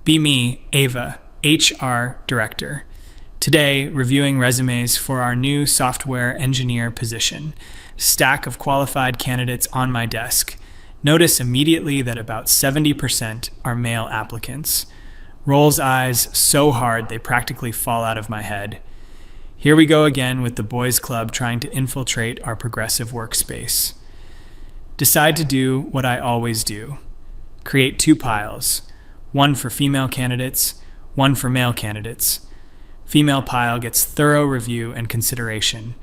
Be me, Ava, HR Director. Today, reviewing resumes for our new software engineer position. Stack of qualified candidates on my desk. Notice immediately that about 70% are male applicants. Rolls eyes so hard they practically fall out of my head. Here we go again with the boys' club trying to infiltrate our progressive workspace. Decide to do what I always do. Create two piles. One for female candidates, one for male candidates. Female pile gets thorough review and consideration.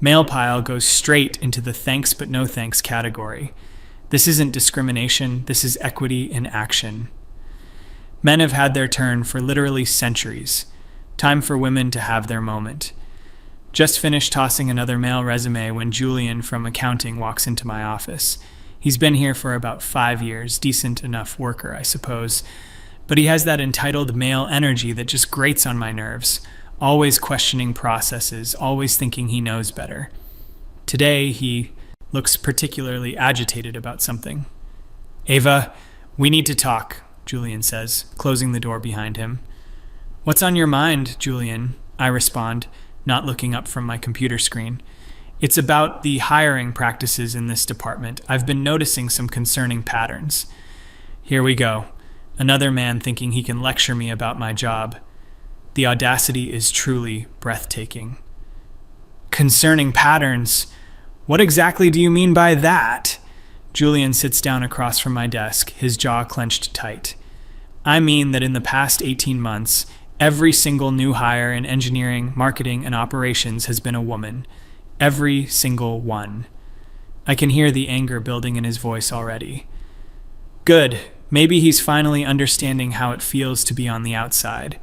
Male pile goes straight into the thanks but no thanks category. This isn't discrimination, this is equity in action. Men have had their turn for literally centuries. Time for women to have their moment. Just finished tossing another male resume when Julian from accounting walks into my office. He's been here for about 5 years, decent enough worker, I suppose. But he has that entitled male energy that just grates on my nerves, always questioning processes, always thinking he knows better. Today, he looks particularly agitated about something. Ava, we need to talk, Julian says, closing the door behind him. What's on your mind, Julian? I respond, not looking up from my computer screen. It's about the hiring practices in this department. I've been noticing some concerning patterns. Here we go. Another man thinking he can lecture me about my job. The audacity is truly breathtaking. Concerning patterns? What exactly do you mean by that? Julian sits down across from my desk, his jaw clenched tight. I mean that in the past 18 months, every single new hire in engineering, marketing, and operations has been a woman. Every single one. I can hear the anger building in his voice already. Good. Maybe he's finally understanding how it feels to be on the outside.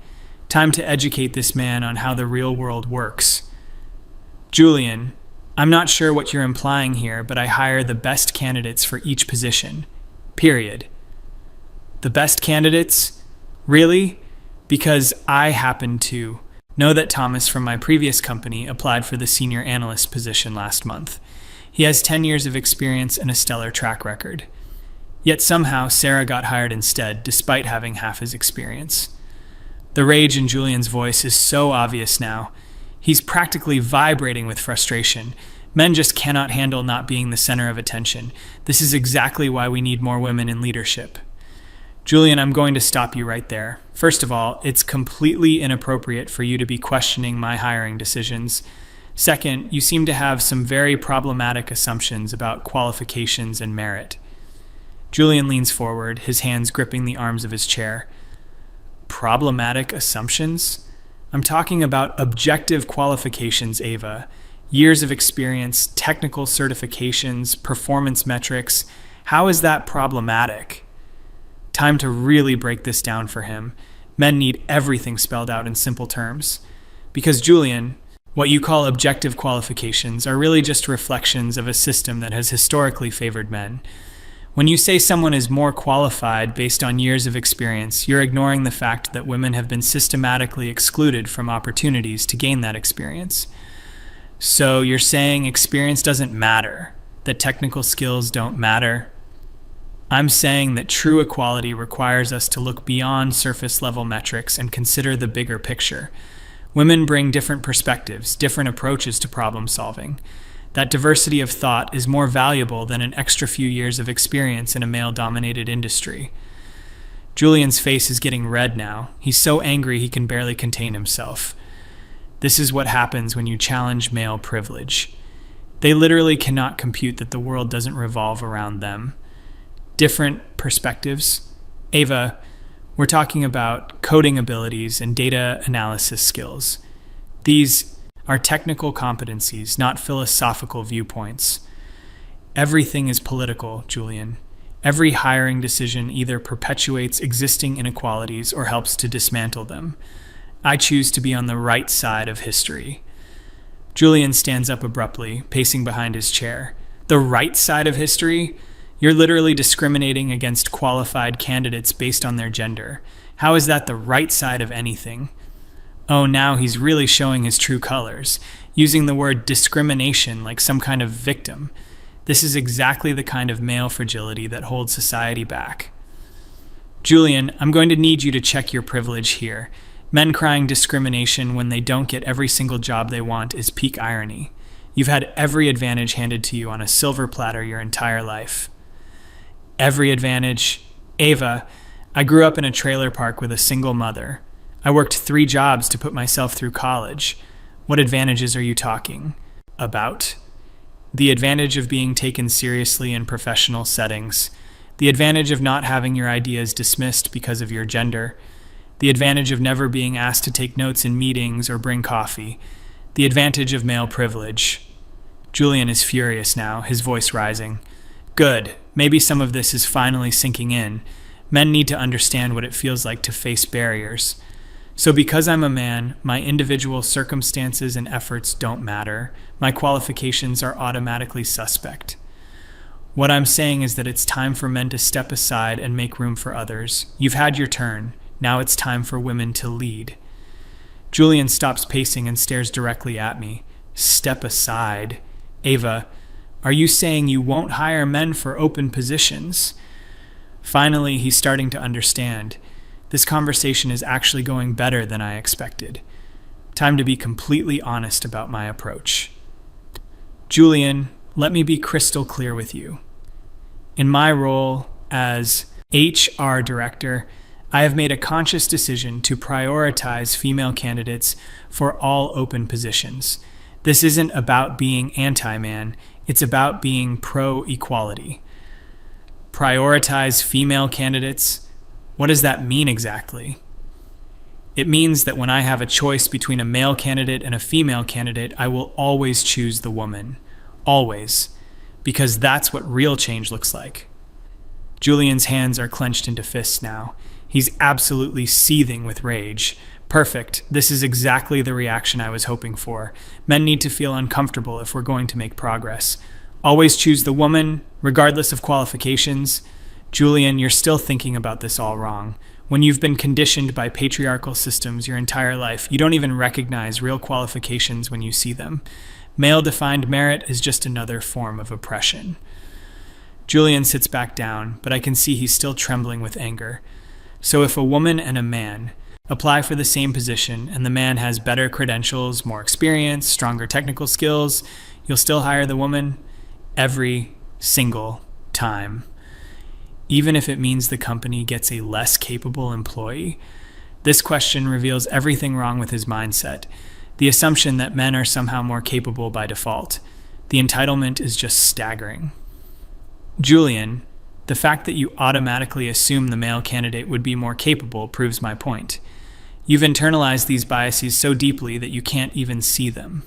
Time to educate this man on how the real world works. Julian, I'm not sure what you're implying here, but I hire the best candidates for each position. Period. The best candidates? Really? Because I happen to know that Thomas from my previous company applied for the senior analyst position last month. He has 10 years of experience and a stellar track record. Yet somehow Sarah got hired instead, despite having half his experience. The rage in Julian's voice is so obvious now. He's practically vibrating with frustration. Men just cannot handle not being the center of attention. This is exactly why we need more women in leadership. Julian, I'm going to stop you right there. First of all, it's completely inappropriate for you to be questioning my hiring decisions. Second, you seem to have some very problematic assumptions about qualifications and merit. Julian leans forward, his hands gripping the arms of his chair. Problematic assumptions? I'm talking about objective qualifications, Ava. Years of experience, technical certifications, performance metrics. How is that problematic? Time to really break this down for him. Men need everything spelled out in simple terms. Because, Julian, what you call objective qualifications are really just reflections of a system that has historically favored men. When you say someone is more qualified based on years of experience, you're ignoring the fact that women have been systematically excluded from opportunities to gain that experience. So you're saying experience doesn't matter, that technical skills don't matter? I'm saying that true equality requires us to look beyond surface-level metrics and consider the bigger picture. Women bring different perspectives, different approaches to problem solving. That diversity of thought is more valuable than an extra few years of experience in a male-dominated industry. Julian's face is getting red now. He's so angry he can barely contain himself. This is what happens when you challenge male privilege. They literally cannot compute that the world doesn't revolve around them. Different perspectives. Ava, we're talking about coding abilities and data analysis skills. These are technical competencies, not philosophical viewpoints. Everything is political, Julian. Every hiring decision either perpetuates existing inequalities or helps to dismantle them. I choose to be on the right side of history. Julian stands up abruptly, pacing behind his chair. The right side of history? You're literally discriminating against qualified candidates based on their gender. How is that the right side of anything? Oh, now he's really showing his true colors, using the word discrimination like some kind of victim. This is exactly the kind of male fragility that holds society back. Julian, I'm going to need you to check your privilege here. Men crying discrimination when they don't get every single job they want is peak irony. You've had every advantage handed to you on a silver platter your entire life. Every advantage. Ava, I grew up in a trailer park with a single mother. I worked 3 jobs to put myself through college. What advantages are you talking about? The advantage of being taken seriously in professional settings. The advantage of not having your ideas dismissed because of your gender. The advantage of never being asked to take notes in meetings or bring coffee. The advantage of male privilege. Julian is furious now, his voice rising. Good. Maybe some of this is finally sinking in. Men need to understand what it feels like to face barriers. So because I'm a man, my individual circumstances and efforts don't matter. My qualifications are automatically suspect. What I'm saying is that it's time for men to step aside and make room for others. You've had your turn. Now it's time for women to lead. Julian stops pacing and stares directly at me. Step aside. Ava, are you saying you won't hire men for open positions? Finally, he's starting to understand. This conversation is actually going better than I expected. Time to be completely honest about my approach. Julian, let me be crystal clear with you. In my role as HR director, I have made a conscious decision to prioritize female candidates for all open positions. This isn't about being anti-man, it's about being pro-equality. Prioritize female candidates? What does that mean exactly? It means that when I have a choice between a male candidate and a female candidate, I will always choose the woman. Always. Because that's what real change looks like. Julian's hands are clenched into fists now. He's absolutely seething with rage. Perfect. This is exactly the reaction I was hoping for. Men need to feel uncomfortable if we're going to make progress. Always choose the woman, regardless of qualifications. Julian, you're still thinking about this all wrong. When you've been conditioned by patriarchal systems your entire life, you don't even recognize real qualifications when you see them. Male-defined merit is just another form of oppression. Julian sits back down, but I can see he's still trembling with anger. So if a woman and a man apply for the same position and the man has better credentials, more experience, stronger technical skills, you'll still hire the woman every single time. Even if it means the company gets a less capable employee. This question reveals everything wrong with his mindset. The assumption that men are somehow more capable by default. The entitlement is just staggering. Julian, the fact that you automatically assume the male candidate would be more capable proves my point. You've internalized these biases so deeply that you can't even see them.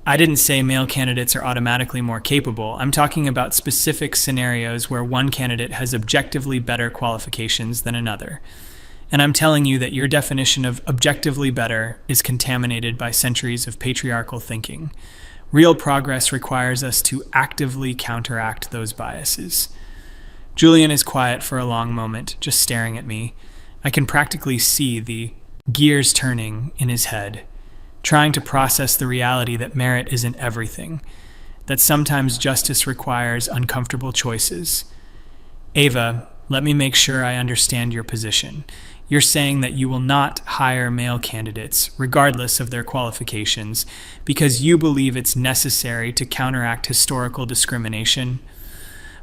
I didn't say male candidates are automatically more capable. I'm talking about specific scenarios where one candidate has objectively better qualifications than another. And I'm telling you that your definition of objectively better is contaminated by centuries of patriarchal thinking. Real progress requires us to actively counteract those biases. Julian is quiet for a long moment, just staring at me. I can practically see the gears turning in his head, trying to process the reality that merit isn't everything, that sometimes justice requires uncomfortable choices. Ava, let me make sure I understand your position. You're saying that you will not hire male candidates, regardless of their qualifications, because you believe it's necessary to counteract historical discrimination?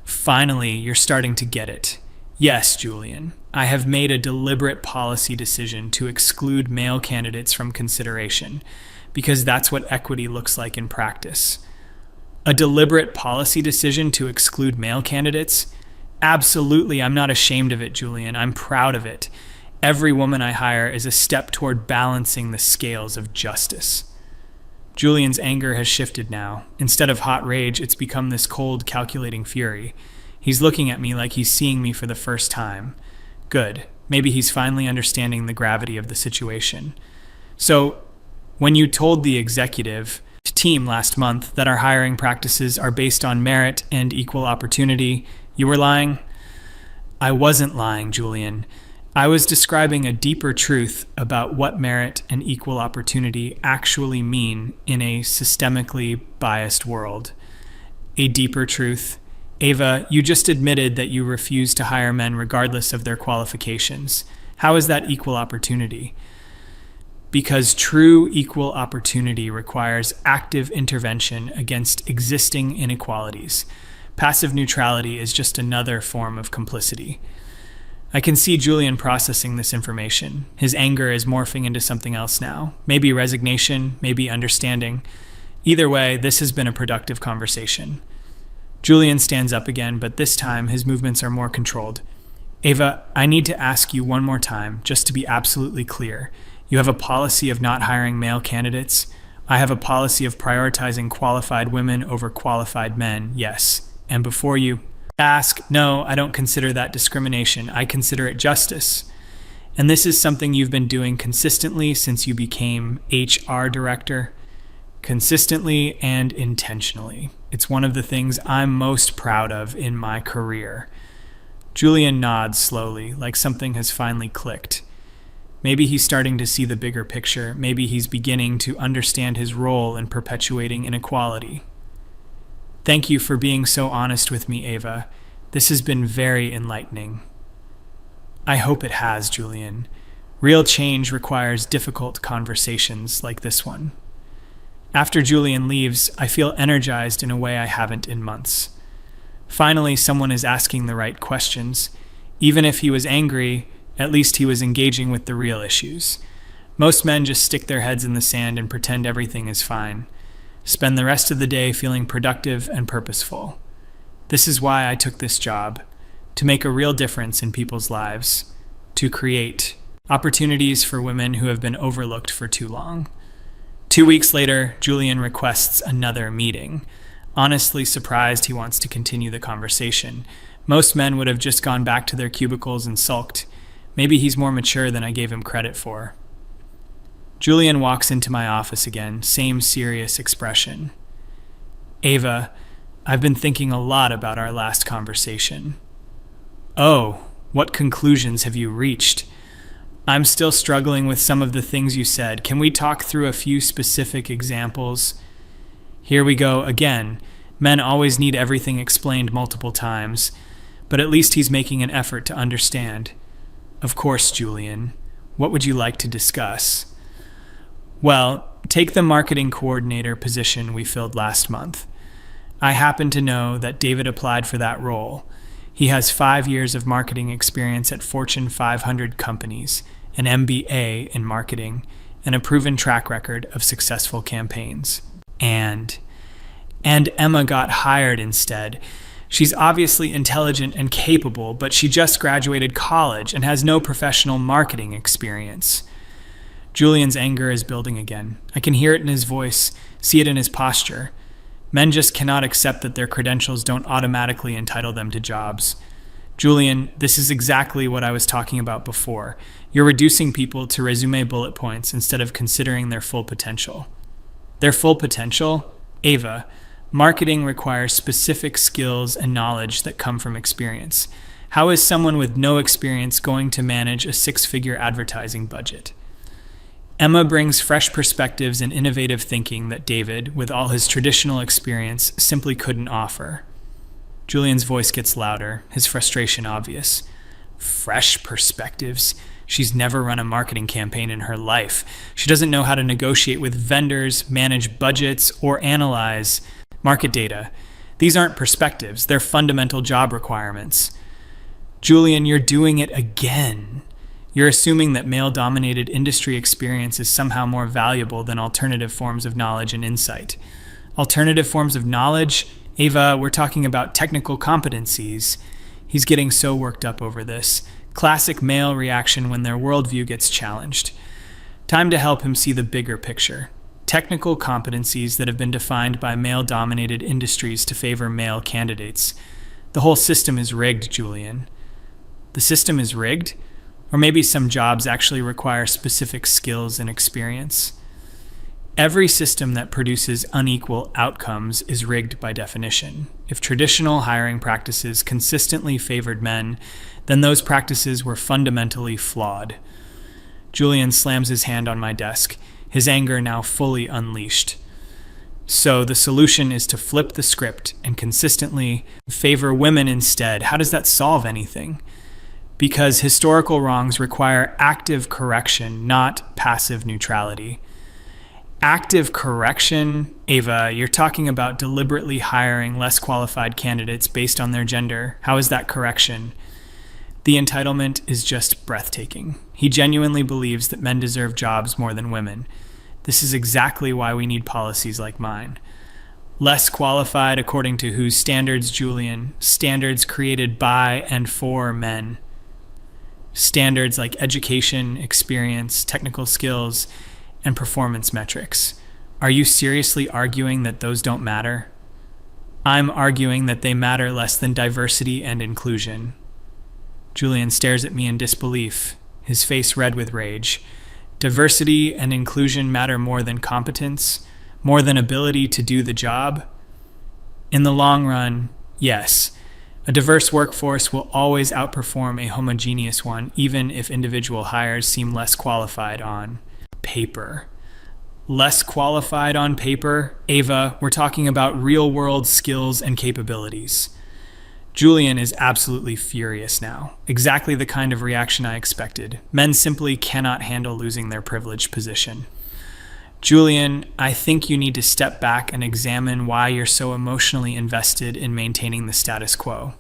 Finally, you're starting to get it. Yes, Julian, I have made a deliberate policy decision to exclude male candidates from consideration, because that's what equity looks like in practice. A deliberate policy decision to exclude male candidates? Absolutely, I'm not ashamed of it, Julian. I'm proud of it. Every woman I hire is a step toward balancing the scales of justice. Julian's anger has shifted now. Instead of hot rage, it's become this cold, calculating fury. He's looking at me like he's seeing me for the first time. Good. Maybe he's finally understanding the gravity of the situation. So, when you told the executive team last month that our hiring practices are based on merit and equal opportunity, you were lying? I wasn't lying, Julian. I was describing a deeper truth about what merit and equal opportunity actually mean in a systemically biased world. A deeper truth, Ava, you just admitted that you refuse to hire men regardless of their qualifications. How is that equal opportunity? Because true equal opportunity requires active intervention against existing inequalities. Passive neutrality is just another form of complicity. I can see Julian processing this information. His anger is morphing into something else now. Maybe resignation, maybe understanding. Either way, this has been a productive conversation. Julian stands up again, but this time his movements are more controlled. Ava, I need to ask you one more time, just to be absolutely clear. You have a policy of not hiring male candidates. I have a policy of prioritizing qualified women over qualified men, yes. And before you ask, no, I don't consider that discrimination. I consider it justice. And this is something you've been doing consistently since you became HR director. Consistently and intentionally. It's one of the things I'm most proud of in my career. Julian nods slowly, like something has finally clicked. Maybe he's starting to see the bigger picture. Maybe he's beginning to understand his role in perpetuating inequality. Thank you for being so honest with me, Ava. This has been very enlightening. I hope it has, Julian. Real change requires difficult conversations like this one. After Julian leaves, I feel energized in a way I haven't in months. Finally, someone is asking the right questions. Even if he was angry, at least he was engaging with the real issues. Most men just stick their heads in the sand and pretend everything is fine. Spend the rest of the day feeling productive and purposeful. This is why I took this job, to make a real difference in people's lives, to create opportunities for women who have been overlooked for too long. 2 weeks later, Julian requests another meeting. Honestly surprised he wants to continue the conversation. Most men would have just gone back to their cubicles and sulked. Maybe he's more mature than I gave him credit for. Julian walks into my office again, same serious expression. Ava, I've been thinking a lot about our last conversation. Oh, what conclusions have you reached? I'm still struggling with some of the things you said. Can we talk through a few specific examples? Here we go again. Men always need everything explained multiple times, but at least he's making an effort to understand. Of course, Julian. What would you like to discuss? Well, take the marketing coordinator position we filled last month. I happen to know that David applied for that role. He has 5 years of marketing experience at Fortune 500 companies, an MBA in marketing, and a proven track record of successful campaigns. And Emma got hired instead. She's obviously intelligent and capable, but she just graduated college and has no professional marketing experience. Julian's anger is building again. I can hear it in his voice, see it in his posture. Men just cannot accept that their credentials don't automatically entitle them to jobs. Julian, this is exactly what I was talking about before. You're reducing people to resume bullet points instead of considering their full potential. Their full potential? Ava, marketing requires specific skills and knowledge that come from experience. How is someone with no experience going to manage a 6-figure advertising budget? Emma brings fresh perspectives and innovative thinking that David, with all his traditional experience, simply couldn't offer. Julian's voice gets louder, his frustration obvious. Fresh perspectives? She's never run a marketing campaign in her life. She doesn't know how to negotiate with vendors, manage budgets, or analyze market data. These aren't perspectives, they're fundamental job requirements. Julian, you're doing it again. You're assuming that male-dominated industry experience is somehow more valuable than alternative forms of knowledge and insight. Alternative forms of knowledge? Ava, we're talking about technical competencies. He's getting so worked up over this. Classic male reaction when their worldview gets challenged. Time to help him see the bigger picture. Technical competencies that have been defined by male-dominated industries to favor male candidates. The whole system is rigged, Julian. The system is rigged? Or maybe some jobs actually require specific skills and experience. Every system that produces unequal outcomes is rigged by definition. If traditional hiring practices consistently favored men, then those practices were fundamentally flawed. Julian slams his hand on my desk, his anger now fully unleashed. So the solution is to flip the script and consistently favor women instead. How does that solve anything? Because historical wrongs require active correction, not passive neutrality. Active correction, Ava, you're talking about deliberately hiring less qualified candidates based on their gender. How is that correction? The entitlement is just breathtaking. He genuinely believes that men deserve jobs more than women. This is exactly why we need policies like mine. Less qualified according to whose standards, Julian? Standards created by and for men. Standards like education, experience, technical skills, and performance metrics. Are you seriously arguing that those don't matter? I'm arguing that they matter less than diversity and inclusion. Julian stares at me in disbelief, his face red with rage. Diversity and inclusion matter more than competence, more than ability to do the job? In the long run, yes. A diverse workforce will always outperform a homogeneous one, even if individual hires seem less qualified on paper. Less qualified on paper? Ava, we're talking about real-world skills and capabilities. Julian is absolutely furious now. Exactly the kind of reaction I expected. Men simply cannot handle losing their privileged position. Julian, I think you need to step back and examine why you're so emotionally invested in maintaining the status quo.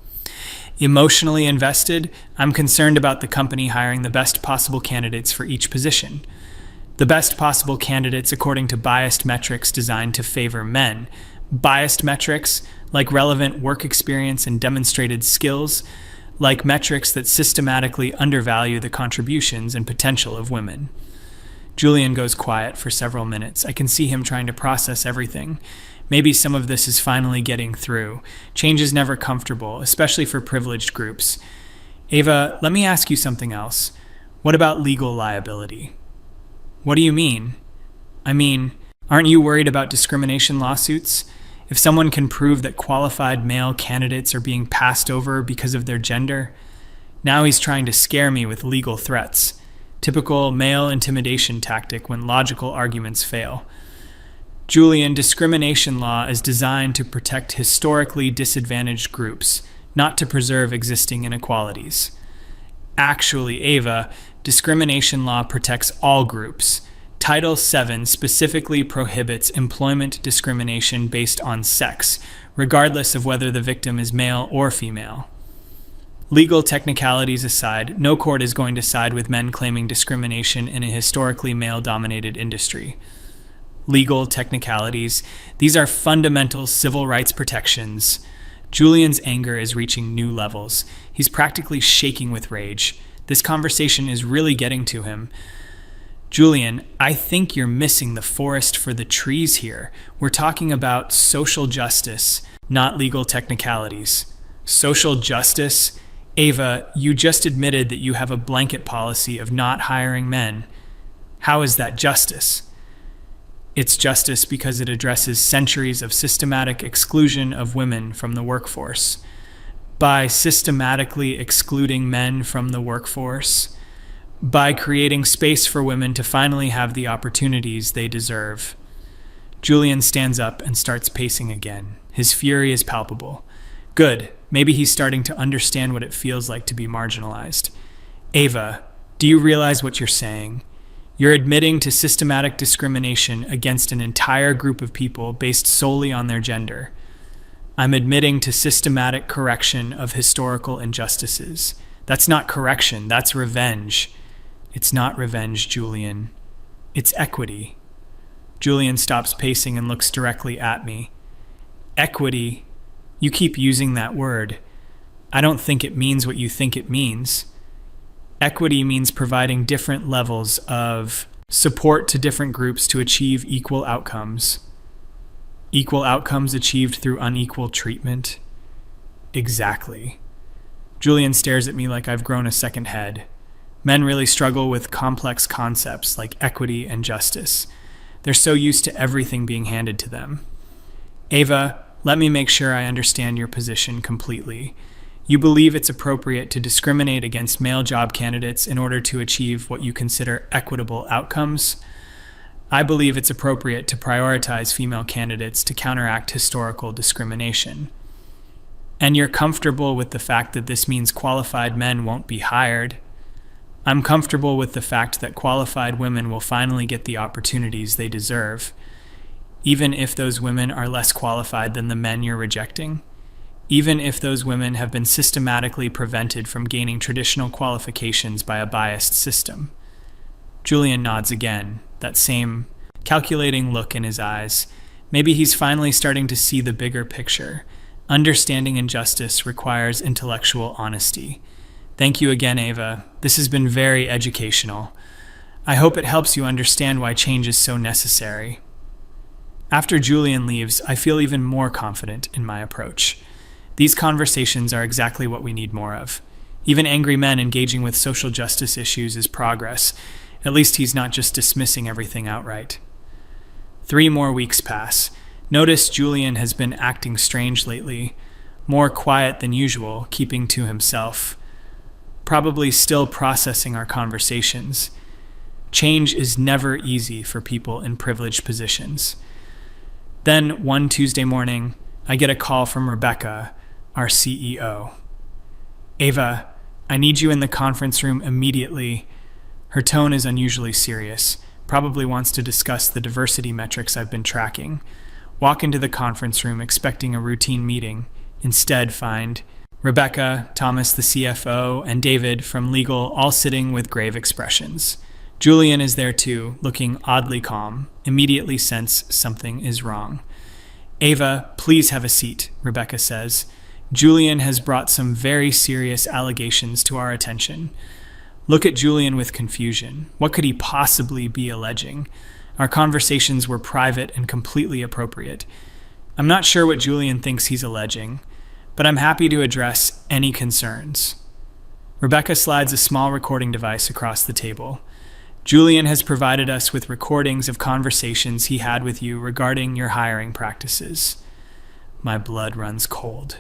Emotionally invested? I'm concerned about the company hiring the best possible candidates for each position. The best possible candidates according to biased metrics designed to favor men. Biased metrics, like relevant work experience and demonstrated skills, like metrics that systematically undervalue the contributions and potential of women. Julian goes quiet for several minutes. I can see him trying to process everything. Maybe some of this is finally getting through. Change is never comfortable, especially for privileged groups. Ava, let me ask you something else. What about legal liability? What do you mean? I mean, aren't you worried about discrimination lawsuits? If someone can prove that qualified male candidates are being passed over because of their gender, now he's trying to scare me with legal threats. Typical male intimidation tactic when logical arguments fail. Julian, discrimination law is designed to protect historically disadvantaged groups, not to preserve existing inequalities. Actually, Ava, discrimination law protects all groups. Title VII specifically prohibits employment discrimination based on sex, regardless of whether the victim is male or female. Legal technicalities aside, no court is going to side with men claiming discrimination in a historically male-dominated industry. Legal technicalities, these are fundamental civil rights protections. Julian's anger is reaching new levels. He's practically shaking with rage. This conversation is really getting to him. Julian, I think you're missing the forest for the trees here. We're talking about social justice, not legal technicalities. Social justice? Ava, you just admitted that you have a blanket policy of not hiring men. How is that justice? It's justice because it addresses centuries of systematic exclusion of women from the workforce. By systematically excluding men from the workforce, by creating space for women to finally have the opportunities they deserve. Julian stands up and starts pacing again. His fury is palpable. Good. Maybe he's starting to understand what it feels like to be marginalized. Ava, do you realize what you're saying? You're admitting to systematic discrimination against an entire group of people based solely on their gender. I'm admitting to systematic correction of historical injustices. That's not correction, that's revenge. It's not revenge, Julian. It's equity. Julian stops pacing and looks directly at me. Equity? You keep using that word. I don't think it means what you think it means. Equity means providing different levels of support to different groups to achieve equal outcomes. Equal outcomes achieved through unequal treatment? Exactly. Julian stares at me like I've grown a second head. Men really struggle with complex concepts like equity and justice. They're so used to everything being handed to them. Ava, let me make sure I understand your position completely. You believe it's appropriate to discriminate against male job candidates in order to achieve what you consider equitable outcomes? I believe it's appropriate to prioritize female candidates to counteract historical discrimination. And you're comfortable with the fact that this means qualified men won't be hired. I'm comfortable with the fact that qualified women will finally get the opportunities they deserve, even if those women are less qualified than the men you're rejecting, even if those women have been systematically prevented from gaining traditional qualifications by a biased system. Julian nods again, that same calculating look in his eyes. Maybe he's finally starting to see the bigger picture. Understanding injustice requires intellectual honesty. Thank you again, Ava. This has been very educational. I hope it helps you understand why change is so necessary. After Julian leaves, I feel even more confident in my approach. These conversations are exactly what we need more of. Even angry men engaging with social justice issues is progress. At least he's not just dismissing everything outright. 3 more weeks pass. Notice Julian has been acting strange lately, more quiet than usual, keeping to himself. Probably still processing our conversations. Change is never easy for people in privileged positions. Then, one Tuesday morning, I get a call from Rebecca, our CEO. Ava, I need you in the conference room immediately. Her tone is unusually serious, probably wants to discuss the diversity metrics I've been tracking. Walk into the conference room expecting a routine meeting. Instead, find Rebecca, Thomas the CFO, and David from legal all sitting with grave expressions. Julian is there too, looking oddly calm. Immediately sense something is wrong. Ava, please have a seat, Rebecca says. Julian has brought some very serious allegations to our attention. Look at Julian with confusion. What could he possibly be alleging? Our conversations were private and completely appropriate. I'm not sure what Julian thinks he's alleging, but I'm happy to address any concerns. Rebecca slides a small recording device across the table. Julian has provided us with recordings of conversations he had with you regarding your hiring practices. My blood runs cold.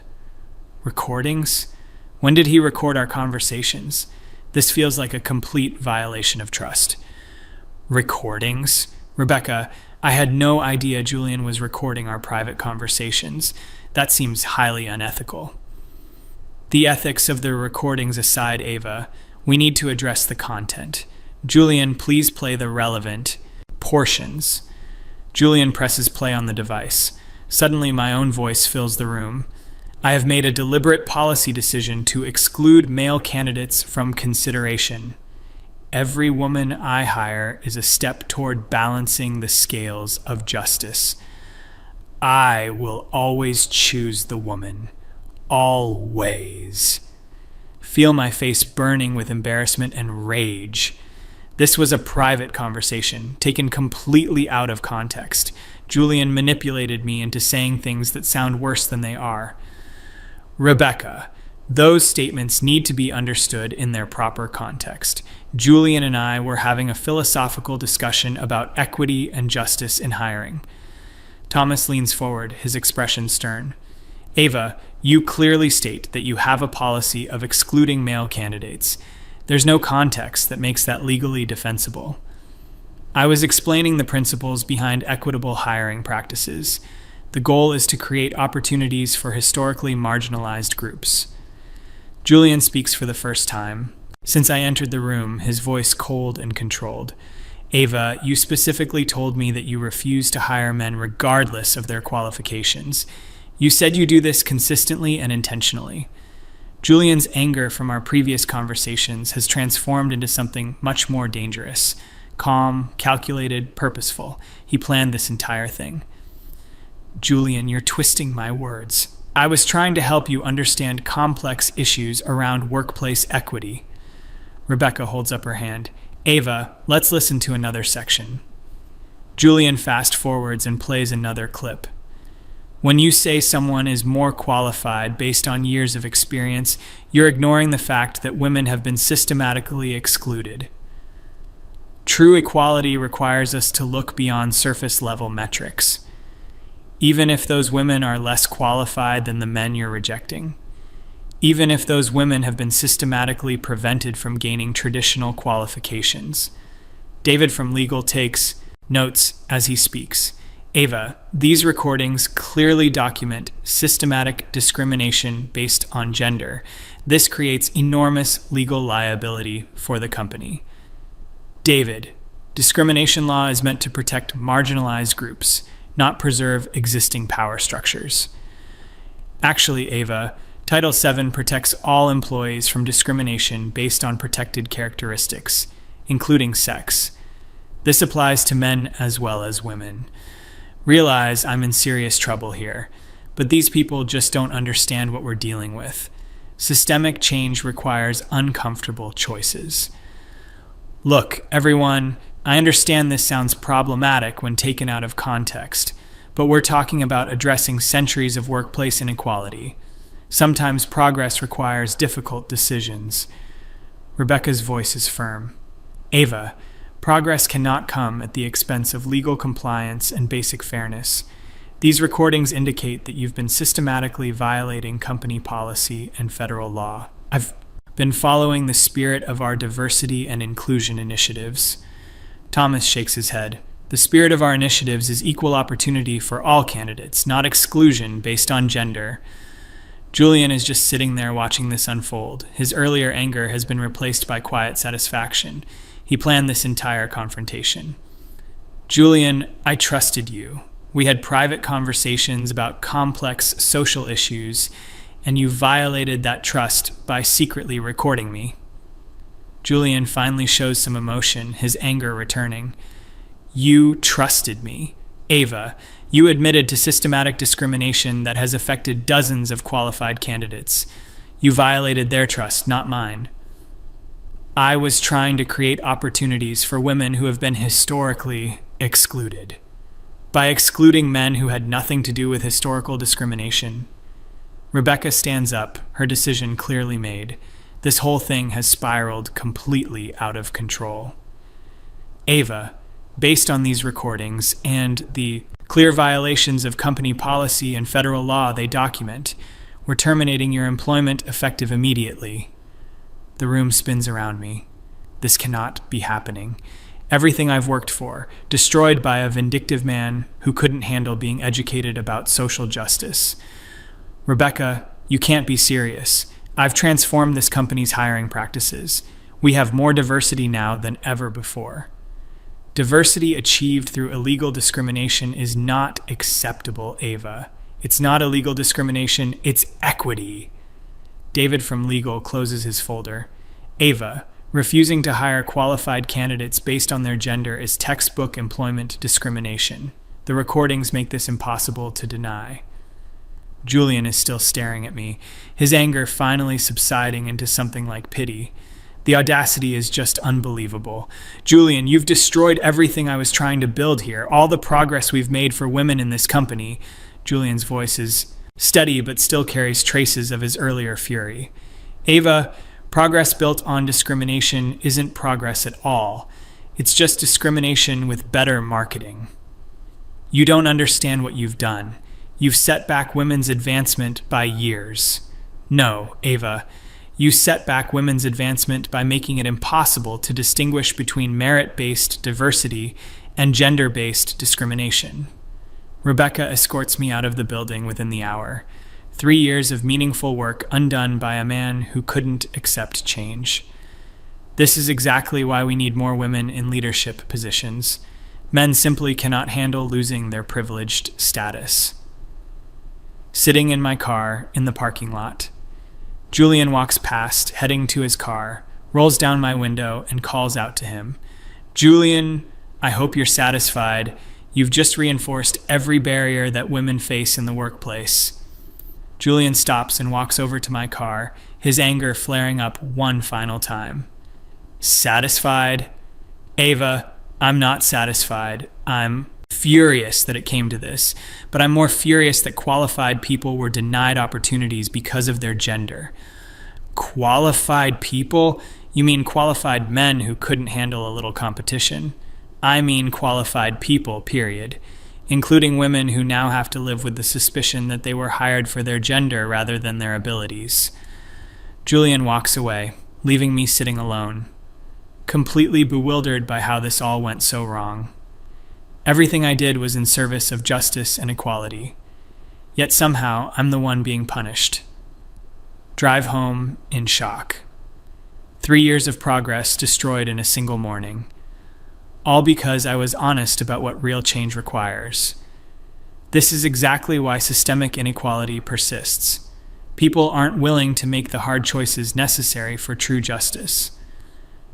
Recordings? When did he record our conversations? This feels like a complete violation of trust. Recordings? Rebecca, I had no idea Julian was recording our private conversations. That seems highly unethical. The ethics of the recordings aside, Ava, we need to address the content. Julian, please play the relevant portions. Julian presses play on the device. Suddenly, my own voice fills the room. I have made a deliberate policy decision to exclude male candidates from consideration. Every woman I hire is a step toward balancing the scales of justice. I will always choose the woman. Always. Feel my face burning with embarrassment and rage. This was a private conversation, taken completely out of context. Julian manipulated me into saying things that sound worse than they are. Rebecca, those statements need to be understood in their proper context. Julian and I were having a philosophical discussion about equity and justice in hiring. Thomas leans forward, his expression stern. Ava, you clearly state that you have a policy of excluding male candidates. There's no context that makes that legally defensible. I was explaining the principles behind equitable hiring practices. The goal is to create opportunities for historically marginalized groups. Julian speaks for the first time. Since I entered the room, his voice cold and controlled. Ava, you specifically told me that you refuse to hire men regardless of their qualifications. You said you do this consistently and intentionally. Julian's anger from our previous conversations has transformed into something much more dangerous. Calm, calculated, purposeful. He planned this entire thing. Julian, you're twisting my words. I was trying to help you understand complex issues around workplace equity. Rebecca holds up her hand. Ava, let's listen to another section. Julian fast forwards and plays another clip. When you say someone is more qualified based on years of experience, you're ignoring the fact that women have been systematically excluded. True equality requires us to look beyond surface-level metrics, even if those women are less qualified than the men you're rejecting, even if those women have been systematically prevented from gaining traditional qualifications. David from legal takes, Notes as he speaks. Ava, these recordings clearly document systematic discrimination based on gender. This creates enormous legal liability for the company. David, discrimination law is meant to protect marginalized groups, not preserve existing power structures. Actually, Ava, Title VII protects all employees from discrimination based on protected characteristics, including sex. This applies to men as well as women. Realize I'm in serious trouble here, but these people just don't understand what we're dealing with. Systemic change requires uncomfortable choices. Look, everyone, I understand this sounds problematic when taken out of context, but we're talking about addressing centuries of workplace inequality. Sometimes progress requires difficult decisions. Rebecca's voice is firm. Ava, progress cannot come at the expense of legal compliance and basic fairness. These recordings indicate that you've been systematically violating company policy and federal law. I've been following the spirit of our diversity and inclusion initiatives. Thomas shakes his head. The spirit of our initiatives is equal opportunity for all candidates, not exclusion based on gender. Julian is just sitting there watching this unfold. His earlier anger has been replaced by quiet satisfaction. He planned this entire confrontation. Julian, I trusted you. We had private conversations about complex social issues, and you violated that trust by secretly recording me. Julian finally shows some emotion, his anger returning. You trusted me. Ava, you admitted to systematic discrimination that has affected dozens of qualified candidates. You violated their trust, not mine. I was trying to create opportunities for women who have been historically excluded. By excluding men who had nothing to do with historical discrimination. Rebecca stands up, her decision clearly made. This whole thing has spiraled completely out of control. Ava, based on these recordings and the clear violations of company policy and federal law they document, we're terminating your employment effective immediately. The room spins around me. This cannot be happening. Everything I've worked for, destroyed by a vindictive man who couldn't handle being educated about social justice. Rebecca, you can't be serious. I've transformed this company's hiring practices. We have more diversity now than ever before. Diversity achieved through illegal discrimination is not acceptable, Ava. It's not illegal discrimination, it's equity. David from legal closes his folder. Ava, refusing to hire qualified candidates based on their gender is textbook employment discrimination. The recordings make this impossible to deny. Julian is still staring at me, his anger finally subsiding into something like pity. The audacity is just unbelievable. Julian, you've destroyed everything I was trying to build here, all the progress we've made for women in this company. Julian's voice is steady but still carries traces of his earlier fury. Ava, progress built on discrimination isn't progress at all. It's just discrimination with better marketing. You don't understand what you've done. You've set back women's advancement by years. No, Ava, you set back women's advancement by making it impossible to distinguish between merit-based diversity and gender-based discrimination. Rebecca escorts me out of the building within the hour. 3 years of meaningful work undone by a man who couldn't accept change. This is exactly why we need more women in leadership positions. Men simply cannot handle losing their privileged status. Sitting in my car in the parking lot. Julian walks past, heading to his car, rolls down my window, and calls out to him. Julian, I hope you're satisfied. You've just reinforced every barrier that women face in the workplace. Julian stops and walks over to my car, his anger flaring up one final time. Satisfied? Ava, I'm not satisfied. I'm furious that it came to this, but I'm more furious that qualified people were denied opportunities because of their gender. Qualified people? You mean qualified men who couldn't handle a little competition? I mean qualified people, period, including women who now have to live with the suspicion that they were hired for their gender rather than their abilities. Julian walks away, leaving me sitting alone, completely bewildered by how this all went so wrong. Everything I did was in service of justice and equality. Yet somehow, I'm the one being punished. Drive home in shock. 3 years of progress destroyed in a single morning. All because I was honest about what real change requires. This is exactly why systemic inequality persists. People aren't willing to make the hard choices necessary for true justice.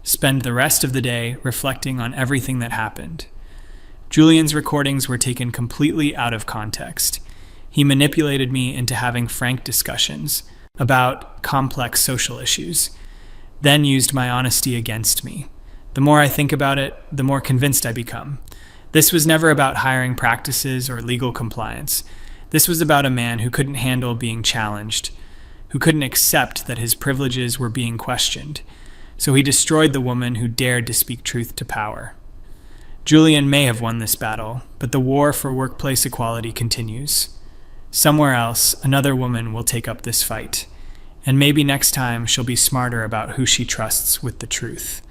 Spend the rest of the day reflecting on everything that happened. Julian's recordings were taken completely out of context. He manipulated me into having frank discussions about complex social issues, then used my honesty against me. The more I think about it, the more convinced I become. This was never about hiring practices or legal compliance. This was about a man who couldn't handle being challenged, who couldn't accept that his privileges were being questioned. So he destroyed the woman who dared to speak truth to power. Julian may have won this battle, but the war for workplace equality continues. Somewhere else, another woman will take up this fight, and maybe next time she'll be smarter about who she trusts with the truth.